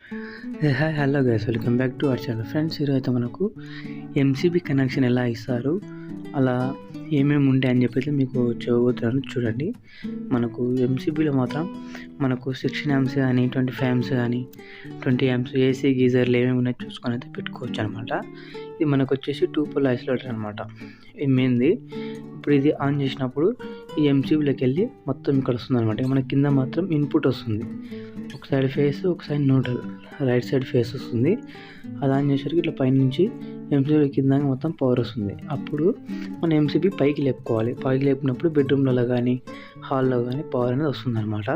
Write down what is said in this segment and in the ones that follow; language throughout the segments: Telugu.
Hi hello guys, welcome back to our channel. Friends, ఈరోజు అయితే మనకు ఎంసీబీ కనెక్షన్ ఎలా ఇస్తారు, అలా ఏమేమి ఉంటాయి అని చెప్పి మీకు చూడబోతున్నాను. చూడండి, మనకు ఎంసీబీలో మాత్రం మనకు 16 amps కానీ 25 amps కానీ 20 amps ఏసీ గీజర్లు ఏమేమి ఉన్నాయో చూసుకొని అయితే పెట్టుకోవచ్చు అనమాట. ఇది మనకు వచ్చేసి 2 pole ఐసోలేటర్ అనమాట. ఇది మెయిన్ది. ఇప్పుడు ఇది ఆన్ చేసినప్పుడు ఈ ఎంసీబీలోకి వెళ్ళి మొత్తం ఇక్కడ వస్తుంది అనమాట. మన కింద మాత్రం ఇన్పుట్ వస్తుంది, ఒక సైడ్ ఫేస్ ఒక side neutral, right side face వస్తుంది. అది ఆన్ చేసేసరికి ఇట్లా పైనుంచి ఎంసీబీ కింద మొత్తం పవర్ వస్తుంది. అప్పుడు మన ఎంసీబీ పైకి లేపుకోవాలి. పైకి లేపినప్పుడు బెడ్రూమ్లలో కానీ హాల్లో కానీ పవర్ అనేది వస్తుంది అనమాట.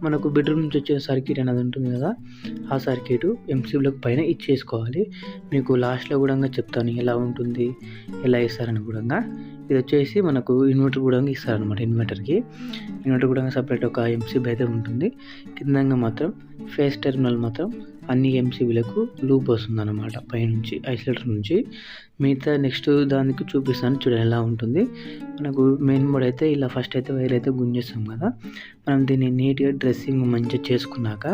మనకు బెడ్రూమ్ నుంచి వచ్చే సర్క్యూట్ అనేది ఉంటుంది కదా, ఆ సర్క్యూట్ ఎంసీబీలకు పైన ఇచ్చేసుకోవాలి. మీకు లాస్ట్లో కూడా చెప్తాను ఎలా ఉంటుంది, ఎలా ఇస్తారని కూడా. ఇది వచ్చేసి మనకు ఇన్వర్టర్ కూడా ఇస్తారనమాట. ఇన్వర్టర్ కూడా సపరేట్ ఒక ఎంసీబీ అయితే ఉంటుంది. కిందంగా మాత్రం ఫేస్ టెర్మినల్ మాత్రం అన్ని ఎంసీబీలకు లూప్ వస్తుంది అనమాట, పైనుంచి ఐసోలేటర్ నుంచి. మిగతా నెక్స్ట్ దానికి చూపిస్తాను, చూడండి ఎలా ఉంటుంది. మనకు మెయిన్ బోర్డ్ అయితే ఇలా ఫస్ట్ అయితే వైర్ అయితే గుంజేస్తాం కదా. మనం దీన్ని నీట్గా డ్రెస్సింగ్ మంచిగా చేసుకున్నాక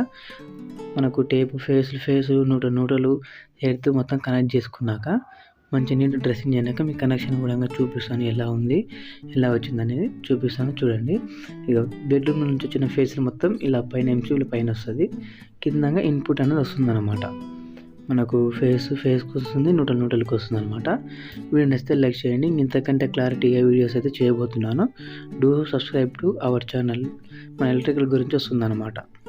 మనకు టేప్ ఫేస్ న్యూట్రల్ ఎర్త్ మొత్తం కనెక్ట్ చేసుకున్నాక మంచిగా నీట్ డ్రెస్సింగ్ చేయడాక మీకు కనెక్షన్ కూడా చూపిస్తాను, ఎలా ఉంది ఎలా వచ్చింది అనేది చూపిస్తాను. చూడండి, ఇక బెడ్రూమ్ నుంచి వచ్చిన ఫేస్లు మొత్తం ఇలా పైన ఎంసీబీల పైన వస్తుంది. కిందంగా ఇన్పుట్ అనేది వస్తుంది అనమాట. మనకు ఫేస్కి వస్తుంది, న్యూట్రల్కి వస్తుంది అనమాట. వీడియో నచ్చితే లైక్ చేయండి. ఇంతకంటే క్లారిటీగా వీడియోస్ అయితే చేయబోతున్నాను. Do subscribe to our channel. మన ఎలక్ట్రికల్ గురించి వస్తుంది అనమాట.